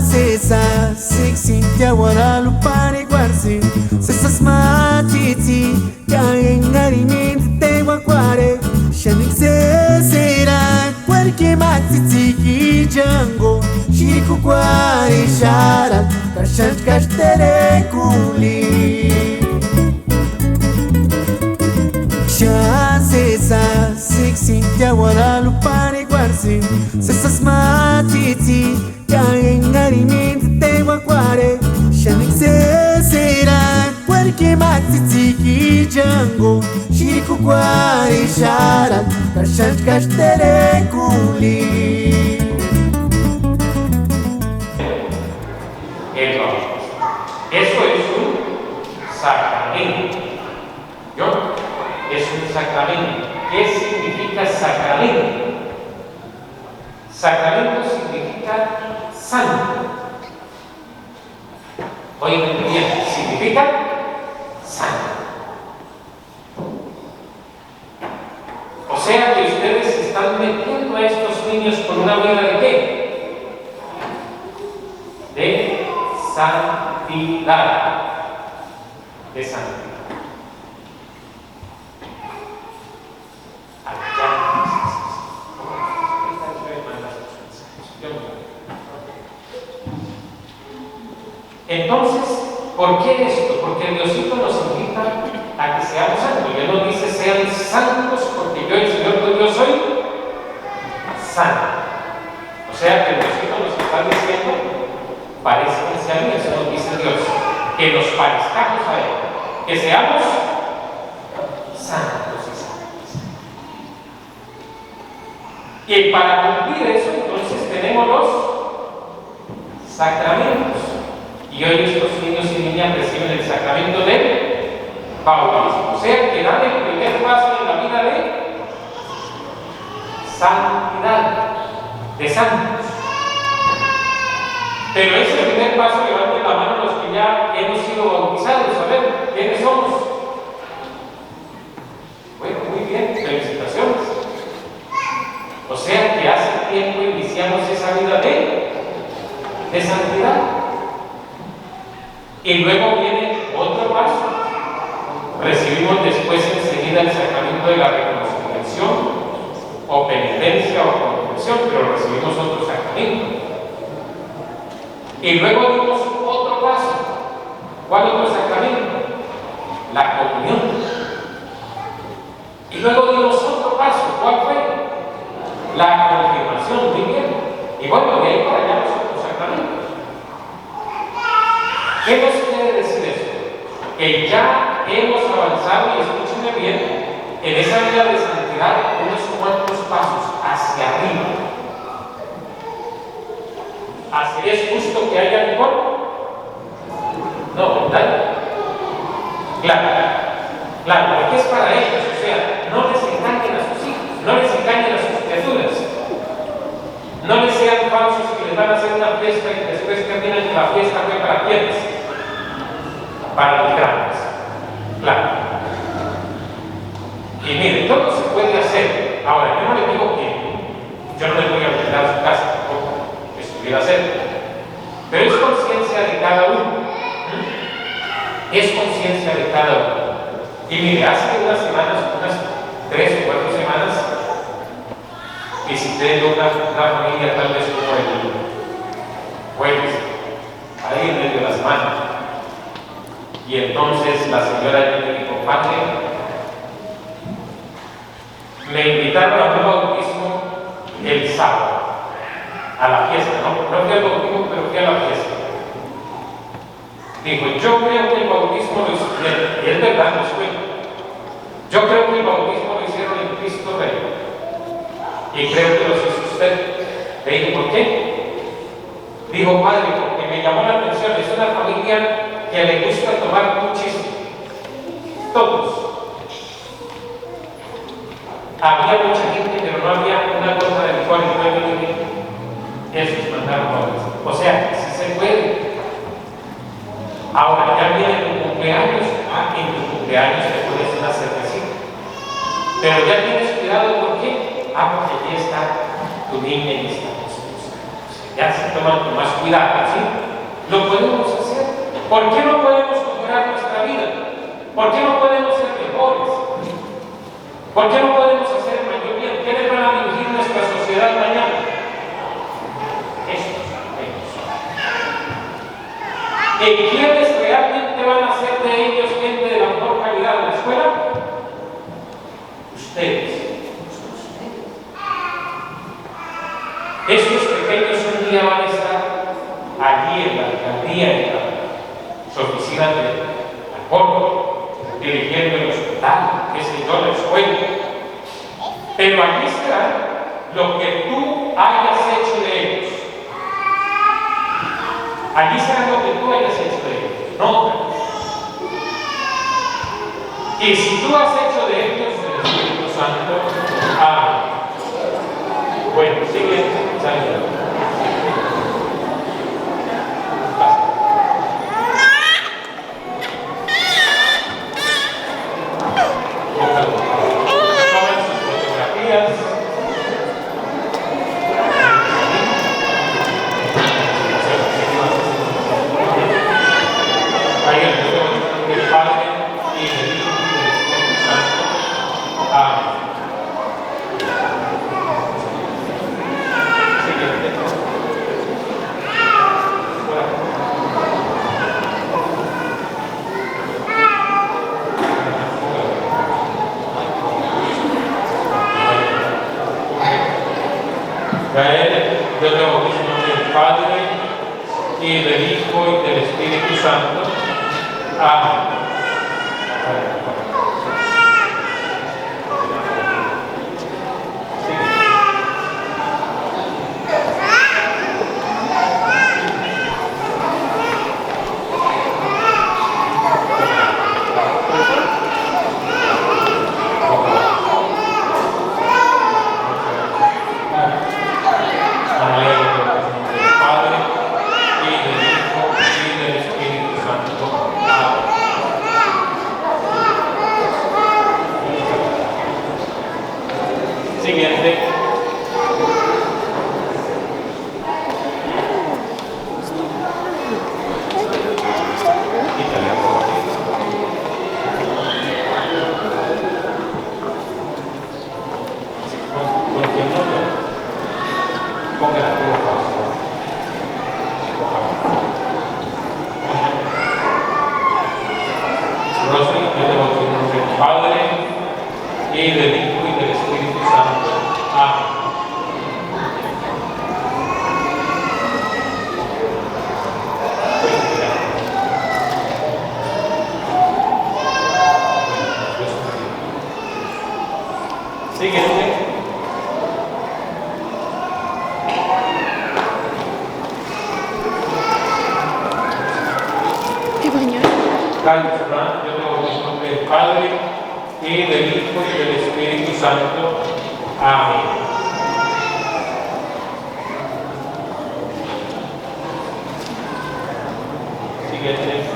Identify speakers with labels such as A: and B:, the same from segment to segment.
A: Sesa siksi tiawara lupane guarsi Sesas matiti Kaya ngari min te wakware Shanik se sera Qualche matiti ki jango Shiriku kware shara Kashant kashtere kuli Sesa siksi tiawara lupane guarsi Sesas matiti Kaya ngari min te wakware Shanik se sera Qualche matiti ki jango Shiriku kware shara Kashant kashtere kuli
B: Eso es un sacramento. Es un sacramento. ¿Qué significa sacramento? Sacramento significa santo. Oigan bien, significa santo. O sea que ustedes están metiendo a estos niños por una vida de qué? De santidad. De santidad. Entonces, ¿por qué esto? Porque Diosito nos invita a que seamos santos. Él nos dice, sean santos porque yo, el Señor tu Dios, soy santo. O sea que Diosito nos está diciendo, parezcanse a mí, eso nos dice Dios, que nos parezcamos a Él, que seamos santos y santas. Y para cumplir eso, entonces tenemos los sacramentos. Y hoy estos niños y niñas reciben el sacramento del bautismo. O sea que dan el primer paso en la vida de santidad, de santos. Pero ese primer paso, levanten la mano los que ya hemos sido bautizados. A ver, ¿quiénes somos? Bueno, muy bien, felicitaciones. O sea que hace tiempo iniciamos esa vida de santidad. Y luego viene otro paso. Recibimos después enseguida el sacramento de la reconciliación o penitencia o confesión, pero recibimos otro sacramento. Y luego dimos otro paso. ¿Cuál otro sacramento? La comunión. Y luego dimos otro paso. ¿Cuál fue? La confirmación. Muy bien. Y bueno, de ahí para allá los otros sacramentos. ¿Qué nos quiere decir eso? Que ya hemos avanzado, y escúchenme bien, en esa vida de santidad unos cuantos pasos hacia arriba. ¿Así es justo que haya mejor? No, ¿verdad? Claro, porque es para ellos, o sea, no les engañen a sus hijos, no les engañen a sus criaturas. No les sean falsos que les van a hacer una fiesta y después terminan que la fiesta fue para quiénes. Para los grandes. Claro. Y mire, todo se puede hacer. Ahora, yo no le digo que yo no le voy a obligar a su casa tampoco, que estuviera cerca. Pero es conciencia de cada uno. Es conciencia de cada uno. Y mire, hace unas semanas, unas 3 o 4 semanas, visité una familia tal vez como el jueves, ahí en medio de la semana. Y entonces la señora me dijo, padre, me invitaron a un bautismo el sábado, a la fiesta, no fui al bautismo, pero fui a la fiesta. Dijo, yo creo que el bautismo lo hicieron, y es verdad, no fue. Yo creo que el bautismo lo hicieron en Cristo Rey. Y creo que los hizo usted. Le dije, ¿por qué? Dijo, padre, porque me llamó la atención, es una familia que le gusta tomar muchísimo. Todos. Había mucha gente, pero no había una gota de licor en todo el mundo. Esos mandaron jóvenes. O sea, sí se puede. Ahora, ya viene tu cumpleaños. En tu cumpleaños te pones una cervecita. Pero ya tienes cuidado, ¿por qué? Porque aquí está tu niña y está tu esposa. ya se toman con más cuidado, ¿sí? Lo podemos hacer. ¿Por qué no podemos mejorar nuestra vida? ¿Por qué no podemos ser mejores? ¿Por qué no podemos hacer mayor bien? ¿Quiénes van a dirigir nuestra sociedad mañana? Estos ellos. ¿Quiénes realmente van a ser de ellos gente de la mejor calidad en la escuela? Ustedes. Estos pequeños un día van a estar allí en la alcaldía, en las oficinas de acuerdo, dirigiendo el hospital, qué sé yo, la escuela. Pero allí será lo que tú hayas hecho de ellos. Allí será lo que tú hayas hecho de ellos, no. Y si tú has hecho de ellos el Espíritu Santo, bueno, sigue saliendo. Yo te bautizo en nombre del Padre, y del Hijo, y del Espíritu Santo. Amén. Siguiente. Padre, y del Hijo, y del Espíritu Santo. Amén. Siguiente. Carlos Fernán, yo te bautizo en nombre del Padre, y del Hijo, y del Espíritu Santo. Amén. Siguiente.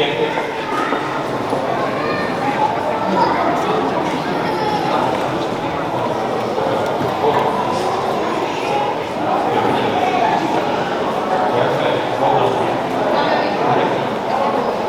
B: Siguiente.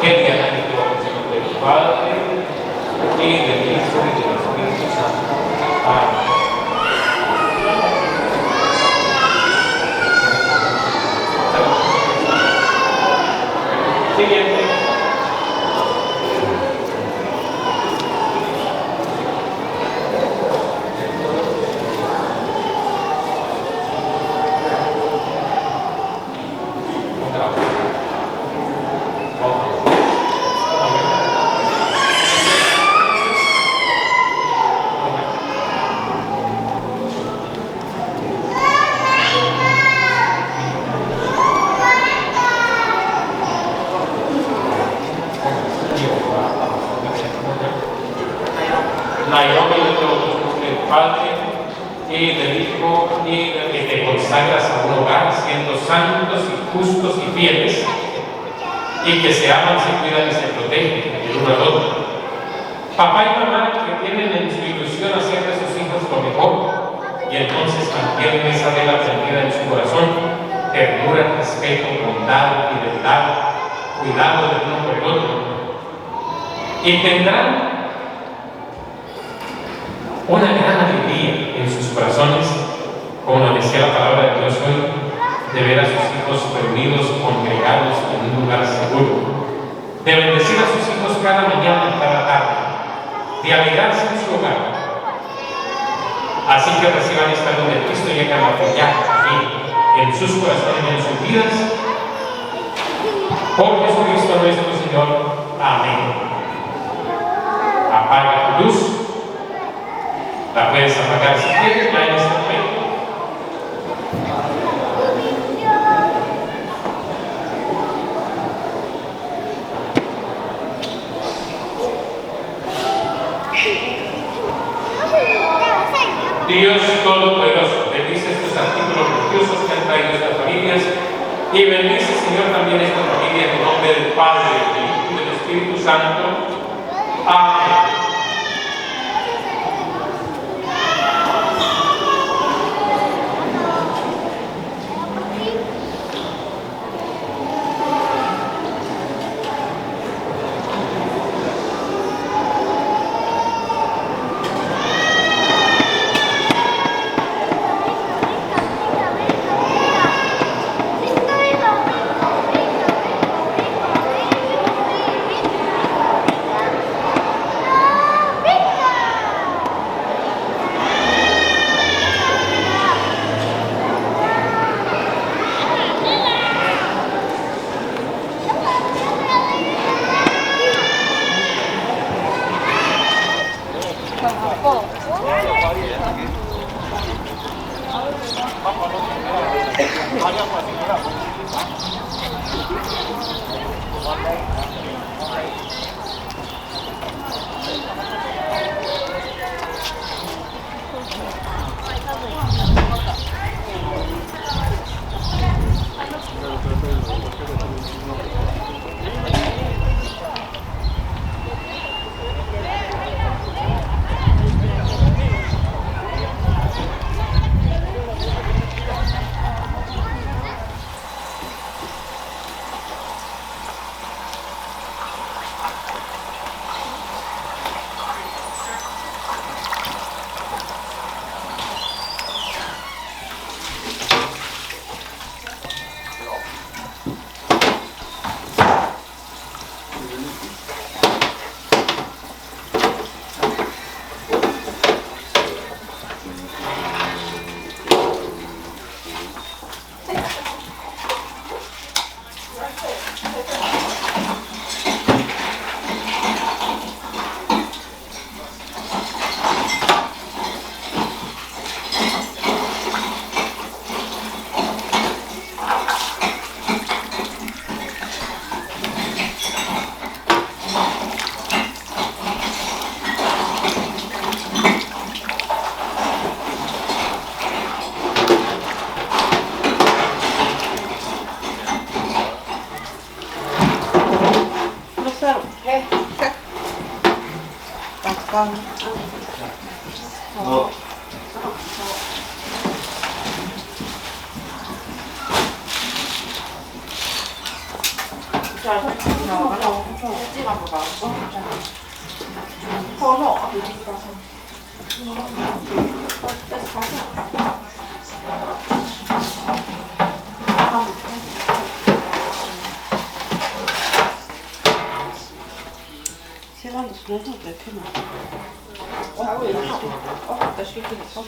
B: Que día la del Padre y del Hijo y del Espíritu Santo. Amén. Siguiente. Del Padre y del Hijo y que te consagras a un hogar siendo santos y justos y fieles y que se aman, se cuidan y se protegen el uno al otro. Papá y mamá que tienen en su ilusión hacer de sus hijos lo mejor y entonces mantienen esa vela prendida en su corazón, ternura, respeto, bondad, fidelidad, cuidado del uno por el otro, y tendrán una gran alegría en sus corazones, como nos decía la palabra de Dios hoy, de ver a sus hijos reunidos, congregados en un lugar seguro, de bendecir a sus hijos cada mañana y cada tarde, de alegrarse en su hogar. Así que reciban esta luz de Cristo y hagan apoyar en sus corazones y en sus vidas. Por Jesucristo nuestro Señor. Amén. Apaga tu luz. La puedes apagar si quieres, ya en este momento. Dios Todopoderoso, bendice estos artículos religiosos que han traído estas familias y bendice, Señor, también esta familia en el nombre del Padre, del Hijo y del Espíritu Santo. Amén.
C: Claro.
A: No.
C: Sedan snuddar det till mig. Det ska inte så.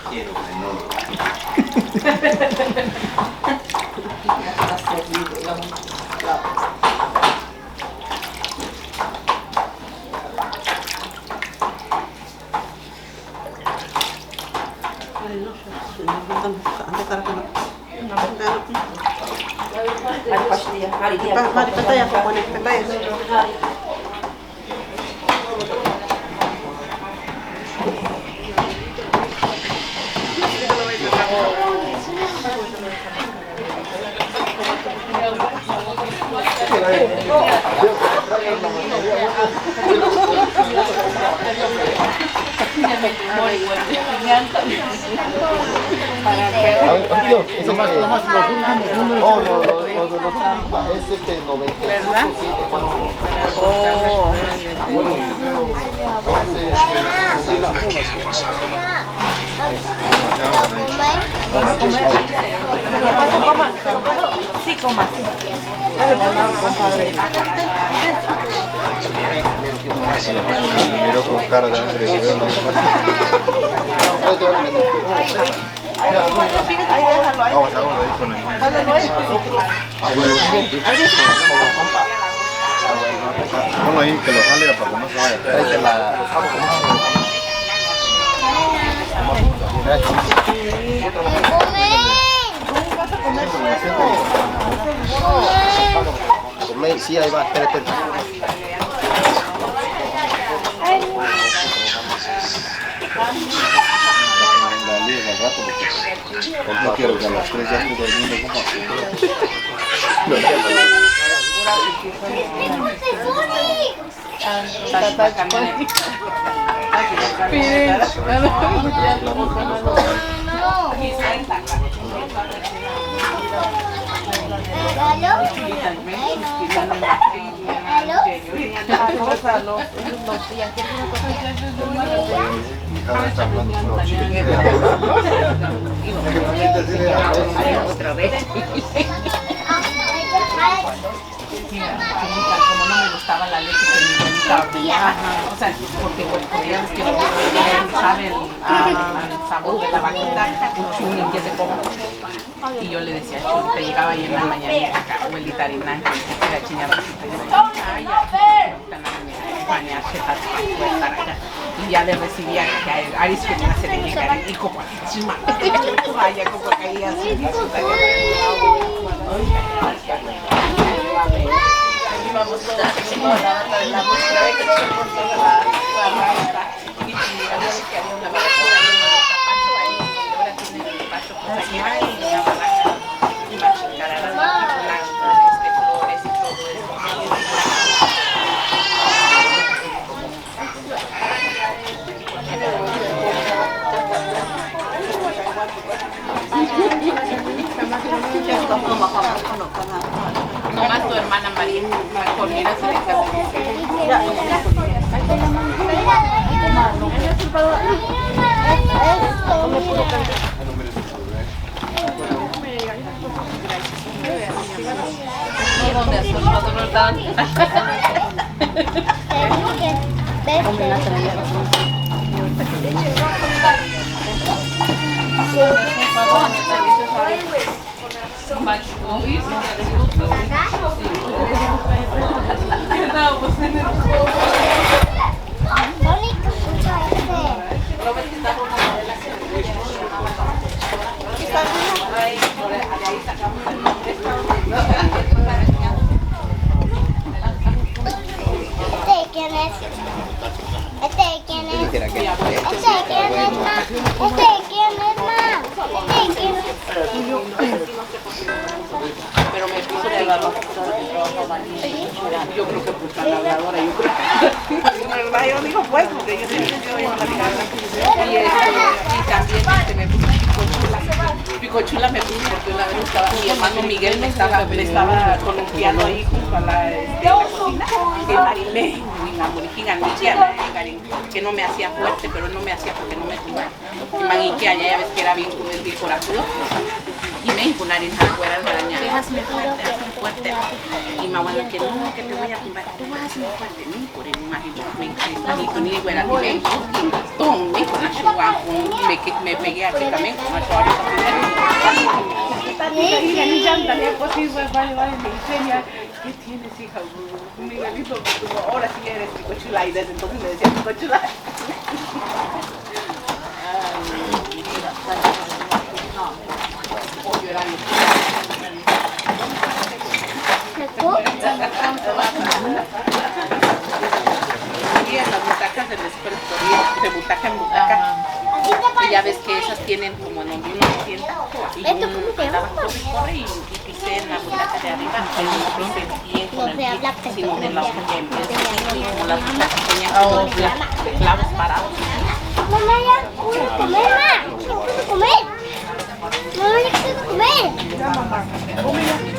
A: Quiero menor.
C: Está servido, digamos. Sí, coma.
A: Me miró con cara de hambre. Vamos a ver con el ponlo ahí que lo jale para que no se vaya. Tráete la... Comer, sí, ahí va, espera. La liga al rato porque no quiero que a las 3 ya esté durmiendo como así. Está hablando con los chicos.
C: Otra vez. Como no me gustaba la leche que mi bonita ordenaba, o sea, porque bueno, ya ves que no sabe el sabor de la vaquita, un chuni que se come. Y yo le decía chuni, te llegaba ahí en la mañana, abuelita harina, que la chiñaba. Y ya le recibía que Aris que me hace de llegar y como chima, vaya como caía así. Vamos todos la música de que se por toda la ramita y había que había una mala por ahí en el tapacho ahí donde ahora tiene el despacho pues allá y una balaca y va a chingar a las flores y todo eso. Nomás tu hermana María, mejor mira si le Pero me puso de la yo creo que por la labradora, yo creo que yo digo pues, porque yo siempre estoy en la casa y también me puso Picochula me puso porque una vez estaba, mi hermano Miguel me estaba columpiando ahí junto a la cocina, que Marilé, una moriquina que no me hacía fuerte, pero no me hacía porque no me fumaba. Y que allá ya ves que era bien corajudo. Y me dijo una harina fuera de araña, hazme fuerte. Y mi abuela que no, que te voy a tumbar, tú vas a hacerme fuerte, ni por el imagino, ni fuera de ven, tom, ni con la chua, me pegué aquí también con la chua. ¿Qué tienes, hija? Miguelito, ahora sí eres picochula y desde entonces me decía picochula. Y las butacas de butaca en butaca. Y ya ves que esas tienen como en donde uno se sienta. Y uno andaba corre y pisé en la butaca de arriba. Y no pisé bien con el pie, sino de la otra que empieza. Y como las butacas tenían como clavos parados.
D: Mamá, ya quiero comer, comer. Mamá, ya quiero comer.
E: Ya, mamá.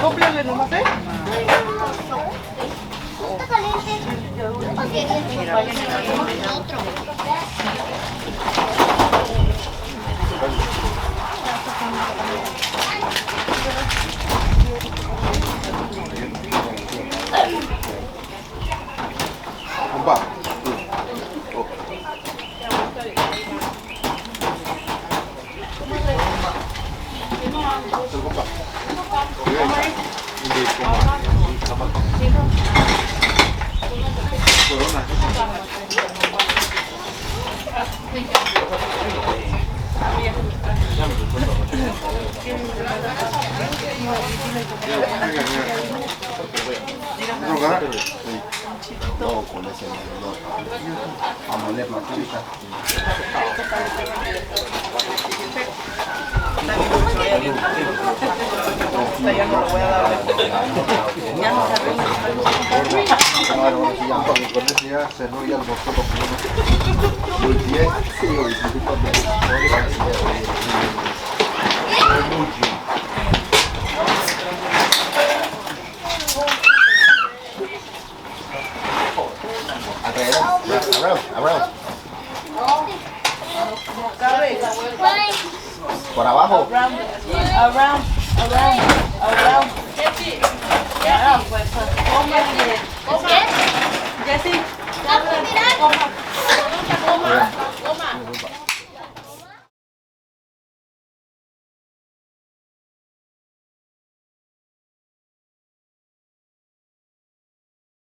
E: Cómprale nomás, ¿eh?
D: Está caliente. Otro.
A: Compa. No, con ese no. Amoler la turita.
E: Ya no lo voy a dar. Ya no se arregla.
A: Claro, bueno, si ya con ese ya cerró ya el botón. Muy bien. Sí, hoy sí, around. Por abajo.
E: Around.
D: ¿Qué?